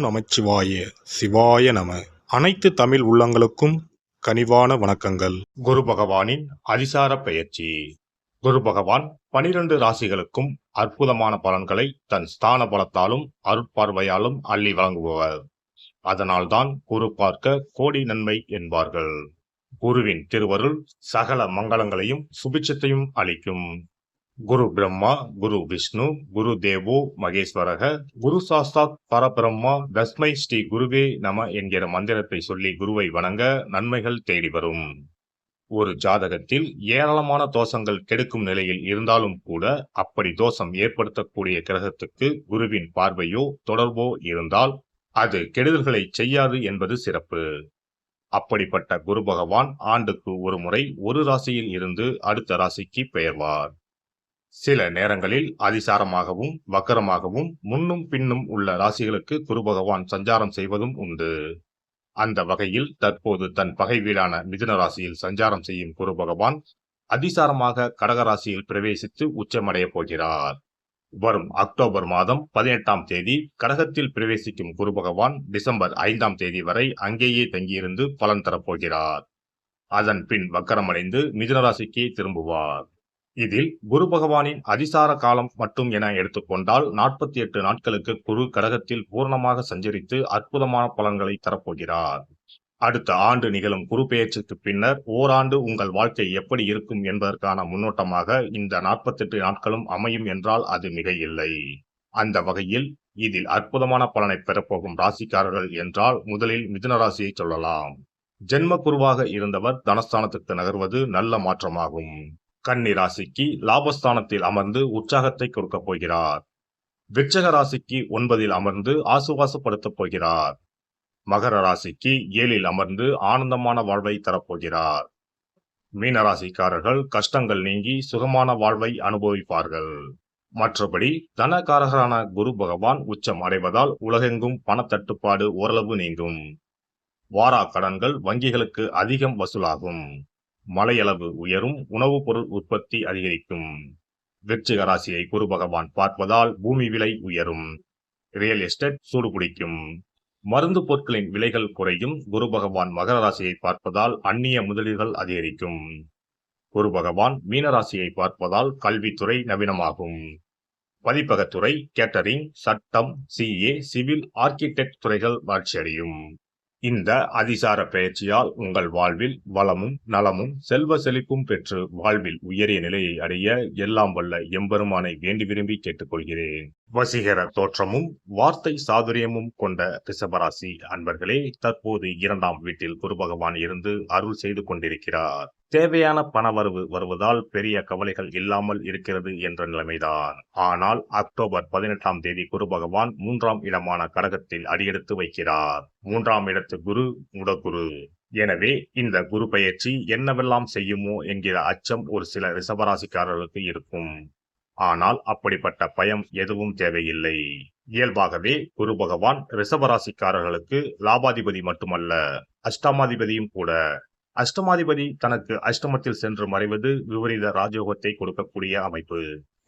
ஓம் நமச்சிவாய சிவாய நம. அனைத்து தமிழ் உள்ளங்களுக்கும் கனிவான வணக்கங்கள். குரு பகவானின் அதிசார பெயர்ச்சி. குரு பகவான் 12 ராசிகளுக்கும் அற்புதமான பலன்களை தன் ஸ்தான பலத்தாலும் அருட்பார்வையாலும் அள்ளி வழங்குபவர். அதனால்தான் குரு பார்க்க கோடி நன்மை என்பார்கள். குருவின் திருவருள் சகல மங்களங்களையும் சுபிட்சத்தையும் அளிக்கும். குரு பிரம்மா, குரு விஷ்ணு, குரு தேவோ மகேஸ்வரக, குரு சாஸ்தாத் பரபிரம்மா, தஸ்மை ஸ்ரீ குருவே நம என்கிற மந்திரத்தை சொல்லி குருவை வணங்க நன்மைகள் தேடி வரும். ஒரு ஜாதகத்தில் ஏராளமான தோஷங்கள் கெடுக்கும் நிலையில் இருந்தாலும் கூட அப்படி தோஷம் ஏற்படுத்தக்கூடிய கிரகத்துக்கு குருவின் பார்வையோ தொடர்போ இருந்தால் அது கெடுதல்களை செய்யாது என்பது சிறப்பு. அப்படிப்பட்ட குரு பகவான் ஆண்டுக்கு ஒரு முறை ஒரு ராசியில் இருந்து அடுத்த ராசிக்கு பெயர்வார். சில நேரங்களில் அதிசாரமாகவும் வக்கரமாகவும் முன்னும் பின்னும் உள்ள ராசிகளுக்கு குரு பகவான் சஞ்சாரம் செய்வதும் உண்டு. அந்த வகையில் தற்போது தன் பகை வீடான மிதுன ராசியில் சஞ்சாரம் செய்யும் குரு பகவான் அதிசாரமாக கடக ராசியில் பிரவேசித்து உச்சமடைய போகிறார். வரும் அக்டோபர் மாதம் 18ஆம் தேதி கடகத்தில் பிரவேசிக்கும் குரு பகவான் டிசம்பர் 5ஆம் தேதி வரை அங்கேயே தங்கியிருந்து பலன் தரப்போகிறார். அதன் பின் வக்கரமடைந்து மிதுன ராசிக்கு திரும்புவார். இதில் குரு பகவானின் அதிசார காலம் மட்டும் என எடுத்துக்கொண்டால் 48 நாட்களுக்கு குரு கடகத்தில் பூர்ணமாக சஞ்சரித்து அற்புதமான பலன்களை தரப்போகிறார். அடுத்த ஆண்டு நிகழும் குரு பெயர்ச்சிக்கு பின்னர் ஓராண்டு உங்கள் வாழ்க்கை எப்படி இருக்கும் என்பதற்கான முன்னோட்டமாக இந்த 48 நாட்களும் அமையும் என்றால் அது மிக இல்லை. அந்த வகையில் இதில் அற்புதமான பலனை பெறப்போகும் ராசிக்காரர்கள் என்றால் முதலில் மிதுன ராசியை சொல்லலாம். ஜென்ம குருவாக இருந்தவர் தனஸ்தானத்துக்கு நகர்வது நல்ல மாற்றமாகும். கன்னி ராசிக்கு லாபஸ்தானத்தில் அமர்ந்து உற்சாகத்தை கொடுக்க போகிறார். விருச்சிக ராசிக்கு 9இல் அமர்ந்து ஆசுவாசப்படுத்தப் போகிறார். மகர ராசிக்கு 7இல் அமர்ந்து ஆனந்தமான வாழ்வை தரப்போகிறார். மீனராசிக்காரர்கள் கஷ்டங்கள் நீங்கி சுகமான வாழ்வை அனுபவிப்பார்கள். மற்றபடி தனகாரகரான குரு பகவான் உச்சம் அடைவதால் உலகெங்கும் பணத்தட்டுப்பாடு ஓரளவு நீங்கும். வாரா கடன்கள் வங்கிகளுக்கு அதிகம் வசூலாகும். மழையளவு உயரும். உணவுப் பொருள் உற்பத்தி அதிகரிக்கும். விருச்சிக ராசியை குரு பகவான் பார்ப்பதால் பூமி விலை உயரும். ரியல் எஸ்டேட் சூடுபிடிக்கும். மருந்து பொருட்களின் விலைகள் குறையும். குரு பகவான் மகர ராசியை பார்ப்பதால் அந்நிய முதலீடுகள் அதிகரிக்கும். குரு பகவான் மீனராசியை பார்ப்பதால் கல்வித்துறை நவீனமாகும். பதிப்பகத்துறை, கேட்டரிங், சட்டம், சிஏ, சிவில், ஆர்கிடெக்ட் துறைகள் வளர்ச்சியடையும். இந்த அதிசார பெயர்ச்சியால் உங்கள் வாழ்வில் வளமும் நலமும் செல்வ செழிப்பும் பெற்று வாழ்வில் உயரிய நிலையை அடைய எல்லாம் வல்ல எம்பெருமானை வேண்டி விரும்பி கேட்டுக்கொள்கிறேன். வசீகர தோற்றமும் வார்த்தை சாதுரியமும் கொண்ட ரிஷபராசி அன்பர்களே, தற்போது 2ஆம் வீட்டில் குரு பகவான் இருந்து அருள் செய்து கொண்டிருக்கிறார். தேவையான பணவரவு வருவதால் பெரிய கவலைகள் இல்லாமல் இருக்கிறது என்ற நிலைமைதான். ஆனால் அக்டோபர் 18ஆம் தேதி குரு பகவான் 3ஆம் இடமான கடகத்தில் அடியெடுத்து வைக்கிறார். 3ஆம் இடத்து குரு முடக்குரு. எனவே இந்த குரு பெயர்ச்சி என்னவெல்லாம் செய்யுமோ என்கிற அச்சம் ஒரு சில ரிஷபராசிக்காரர்களுக்கு இருக்கும். ஆனால் அப்படிப்பட்ட பயம் எதுவும் தேவையில்லை. இயல்பாகவே குரு பகவான் ரிஷபராசிக்காரர்களுக்கு லாபாதிபதி மட்டுமல்ல, அஷ்டமாதிபதியும் கூட. அஷ்டமாதிபதி தனக்கு அஷ்டமத்தில் சென்று மறைவது விபரீத ராஜயோகத்தை கொடுக்கக்கூடிய அமைப்பு.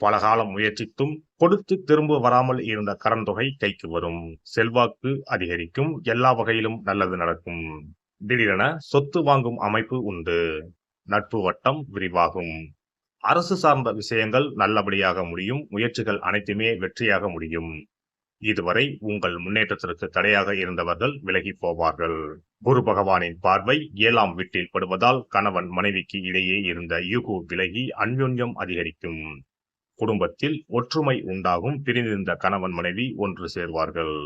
பலகாலம் முயற்சித்தும் கொடுத்து திரும்ப வராமல் இருந்த கடன் தொகை கைக்கு வரும். செல்வாக்கு அதிகரிக்கும். எல்லா வகையிலும் நல்லது நடக்கும். திடீரென சொத்து வாங்கும் அமைப்பு உண்டு. நட்பு வட்டம் விரிவாகும். அரசு சார்ந்த விஷயங்கள் நல்லபடியாக முடியும். முயற்சிகள் அனைத்துமே வெற்றியாக முடியும். இதுவரை உங்கள் முன்னேற்றத்திற்கு தடையாக இருந்தவர்கள் விலகி போவார்கள். குரு பகவானின் பார்வை 7ஆம் வீட்டில் படுவதால் கணவன் மனைவிக்கு இடையே இருந்த ஈகோ விலகி அன்யோன்யம் அதிகரிக்கும். குடும்பத்தில் ஒற்றுமை உண்டாகும். பிரிந்திருந்த கணவன் மனைவி ஒன்று சேர்வார்கள்.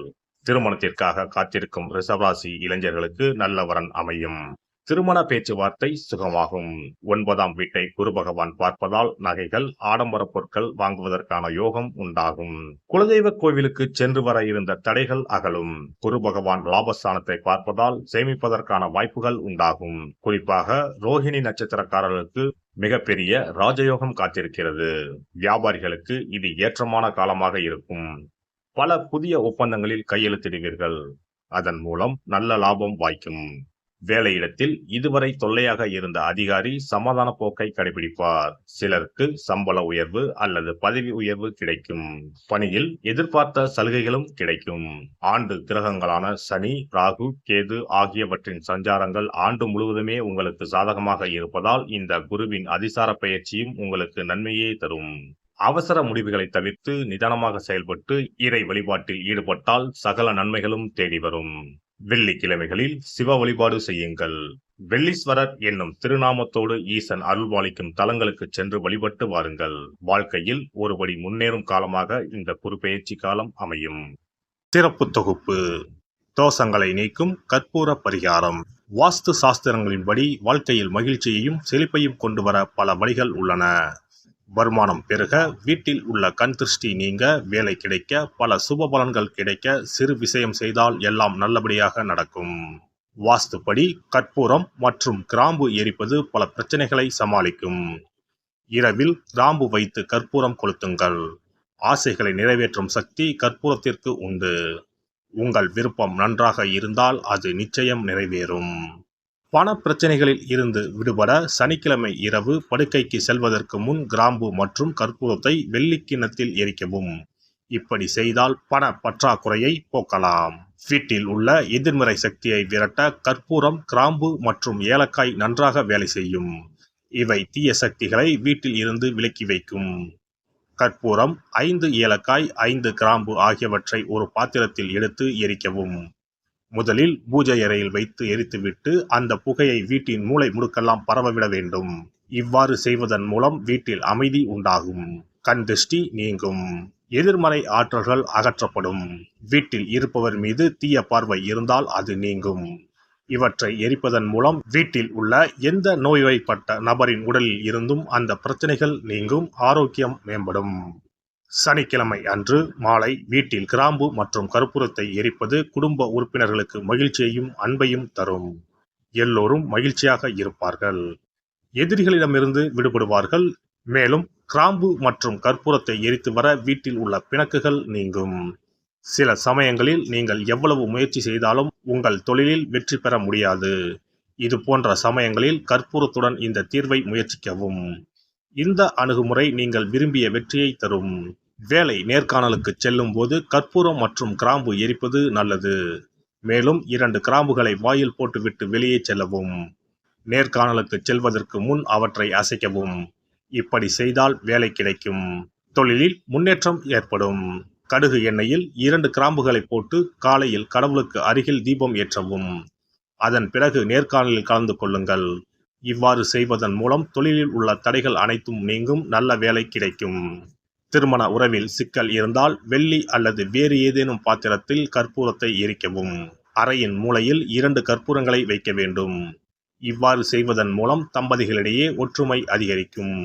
திருமணத்திற்காக காத்திருக்கும் ரிஷபராசி இளைஞர்களுக்கு நல்ல வரன் அமையும். திருமண பேச்சுவார்த்தை சுகமாகும். 9ஆம் வீட்டை குரு பகவான் பார்ப்பதால் நகைகள், ஆடம்பர பொருட்கள் வாங்குவதற்கான யோகம் உண்டாகும். குலதெய்வ கோவிலுக்கு சென்று வர இருந்த தடைகள் அகலும். குரு பகவான் லாபஸ்தானத்தை பார்ப்பதால் சேமிப்பதற்கான வாய்ப்புகள் உண்டாகும். குறிப்பாக ரோஹிணி நட்சத்திரக்காரர்களுக்கு மிகப்பெரிய ராஜயோகம் காத்திருக்கிறது. வியாபாரிகளுக்கு இது ஏற்றமான காலமாக இருக்கும். பல புதிய ஒப்பந்தங்களில் கையெழுத்திடுவீர்கள். அதன் மூலம் நல்ல லாபம் வாய்க்கும். வேலையிடத்தில் இதுவரை தொல்லையாக இருந்த அதிகாரி சமாதான போக்கை கடைபிடிப்பார். சிலருக்கு சம்பள உயர்வு அல்லது பதவி உயர்வு கிடைக்கும். பணியில் எதிர்பார்த்த சலுகைகளும் கிடைக்கும். ஆண்டு கிரகங்களான சனி, ராகு, கேது ஆகியவற்றின் சஞ்சாரங்கள் ஆண்டு முழுவதுமே உங்களுக்கு சாதகமாக இருப்பதால் இந்த குருவின் அதிசார பெயர்ச்சியும் உங்களுக்கு நன்மையே தரும். அவசர முடிவுகளை தவிர்த்து நிதானமாக செயல்பட்டு இறை வழிபாட்டில் ஈடுபட்டால் சகல நன்மைகளும் தேடி வரும். வெள்ளிக்கிழமைகளில் சிவ வழிபாடு செய்யுங்கள். வெள்ளீஸ்வரர் என்னும் திருநாமத்தோடு ஈசன் அருள்பாலிக்கும் தலங்களுக்கு சென்று வழிபட்டு வாருங்கள். வாழ்க்கையில் ஒருபடி முன்னேறும் காலமாக இந்த குருபெயர்ச்சி காலம் அமையும். சிறப்பு தொகுப்பு: தோஷங்களை நீக்கும் கற்பூர பரிகாரம். வாஸ்து சாஸ்திரங்களின்படி வாழ்க்கையில் மகிழ்ச்சியையும் செழிப்பையும் கொண்டு வர பல வழிகள் உள்ளன. வருமானம் பெருக, வீட்டில் உள்ள கண் திருஷ்டி நீங்க, வேலை கிடைக்க, பல சுப பலன்கள் கிடைக்க, சிறு விஷயம் செய்தால் எல்லாம் நல்லபடியாக நடக்கும். வாஸ்துப்படி கற்பூரம் மற்றும் கிராம்பு எரிப்பது பல பிரச்சனைகளை சமாளிக்கும். இரவில் கிராம்பு வைத்து கற்பூரம் கொளுத்துங்கள். ஆசைகளை நிறைவேற்றும் சக்தி கற்பூரத்திற்கு உண்டு. உங்கள் விருப்பம் நன்றாக இருந்தால் அது நிச்சயம் நிறைவேறும். பண பிரச்சனைகளில் இருந்து விடுபட சனிக்கிழமை இரவு படுக்கைக்கு செல்வதற்கு முன் கிராம்பு மற்றும் கற்பூரத்தை வெள்ளிக்கிண்ணத்தில் எரிக்கவும். இப்படி செய்தால் பண பற்றாக்குறையை போக்கலாம். வீட்டில் உள்ள எதிர்மறை சக்தியை விரட்ட கற்பூரம், கிராம்பு மற்றும் ஏலக்காய் நன்றாக வேலை செய்யும். இவை தீய சக்திகளை வீட்டில் இருந்து விலக்கி வைக்கும். கற்பூரம், 5 ஏலக்காய், 5 கிராம்பு ஆகியவற்றை ஒரு பாத்திரத்தில் எடுத்து எரிக்கவும். முதலில் பூஜை அறையில் வைத்து எரித்துவிட்டு அந்த புகையை வீட்டின் மூலை முடுக்கெல்லாம் பரவவிட வேண்டும். இவ்வாறு செய்வதன் மூலம் வீட்டில் அமைதி உண்டாகும். கண் திருஷ்டி நீங்கும். எதிர்மறை ஆற்றல்கள் அகற்றப்படும். வீட்டில் இருப்பவர் மீது தீய பார்வை இருந்தால் அது நீங்கும். இவற்றை எரிப்பதன் மூலம் வீட்டில் உள்ள எந்த நோய்வாய்ப்பட்ட நபரின் உடலில் இருந்தும் அந்த பிரச்சனைகள் நீங்கும். ஆரோக்கியம் மேம்படும். சனிக்கிழமை அன்று மாலை வீட்டில் கிராம்பு மற்றும் கற்பூரத்தை எரிப்பது குடும்ப உறுப்பினர்களுக்கு மகிழ்ச்சியையும் அன்பையும் தரும். எல்லோரும் மகிழ்ச்சியாக இருப்பார்கள். எதிரிகளிடமிருந்து விடுபடுவார்கள். மேலும் கிராம்பு மற்றும் கற்பூரத்தை எரித்து வர வீட்டில் உள்ள பிணக்குகள் நீங்கும். சில சமயங்களில் நீங்கள் எவ்வளவு முயற்சி செய்தாலும் உங்கள் தொழிலில் வெற்றி பெற முடியாது. இது போன்ற சமயங்களில் கற்பூரத்துடன் இந்த தீர்வை முயற்சிக்கவும். இந்த அணுகுமுறை நீங்கள் விரும்பிய வெற்றியை தரும். வேலை நேர்காணலுக்கு செல்லும் போது கற்பூரம் மற்றும் கிராம்பு எரிப்பது நல்லது. மேலும் 2 கிராம்புகளை வாயில் போட்டுவிட்டு வெளியே செல்லவும். நேர்காணலுக்கு செல்வதற்கு முன் அவற்றை அசைக்கவும். இப்படி செய்தால் வேலை கிடைக்கும். தொழிலில் முன்னேற்றம் ஏற்படும். கடுகு எண்ணெயில் 2 கிராம்புகளை போட்டு காலையில் கடவுளுக்கு அருகில் தீபம் ஏற்றவும். அதன் பிறகு நேர்காணலில் கலந்து கொள்ளுங்கள். இவ்வாறு செய்வதன் மூலம் தொழிலில் உள்ள தடைகள் அனைத்தும் நீங்கும். நல்ல வேலை கிடைக்கும். திருமண உறவில் சிக்கல் இருந்தால் வெள்ளி அல்லது வேறு ஏதேனும் பாத்திரத்தில் கற்பூரத்தை எரிக்கவும். அறையின் மூலையில் 2 கற்பூரங்களை வைக்க வேண்டும். இவ்வாறு செய்வதன் மூலம் தம்பதிகளிடையே ஒற்றுமை அதிகரிக்கும்.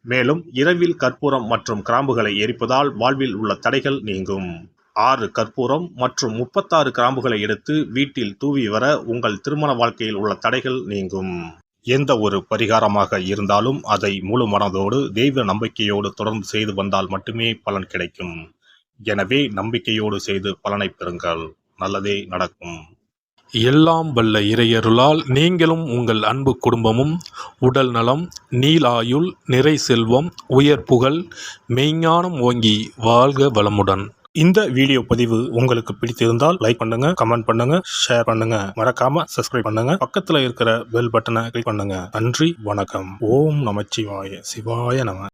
மேலும் இரவில் கற்பூரம் மற்றும் கிராம்புகளை எரிப்பதால் வாழ்வில் உள்ள தடைகள் நீங்கும். 6 கற்பூரம் மற்றும் 36 கிராம்புகளை எடுத்து வீட்டில் தூவி வர உங்கள் திருமண வாழ்க்கையில் உள்ள தடைகள் நீங்கும். எந்த ஒரு பரிகாரமாக இருந்தாலும் அதை முழு மனதோடு தெய்வ நம்பிக்கையோடு தொடர்ந்து செய்து வந்தால் மட்டுமே பலன் கிடைக்கும். எனவே நம்பிக்கையோடு செய்து பலனை பெறுங்கள். நல்லதே நடக்கும். எல்லாம் வல்ல இறையருளால் நீங்களும் உங்கள் அன்பு குடும்பமும் உடல் நலம், நீளாயுள், நிறை செல்வம், உயர் புகழ், மெய்ஞானம் ஓங்கி வாழ்க வளமுடன். இந்த வீடியோ பதிவு உங்களுக்கு பிடித்திருந்தால் லைக் பண்ணுங்க, கமெண்ட் பண்ணுங்க, ஷேர் பண்ணுங்க. மறக்காம சப்ஸ்கிரைப் பண்ணுங்க. பக்கத்துல இருக்கிற பெல் பட்டனை கிளிக் பண்ணுங்க. நன்றி, வணக்கம். ஓம் நமச்சிவாய. சிவாய நம.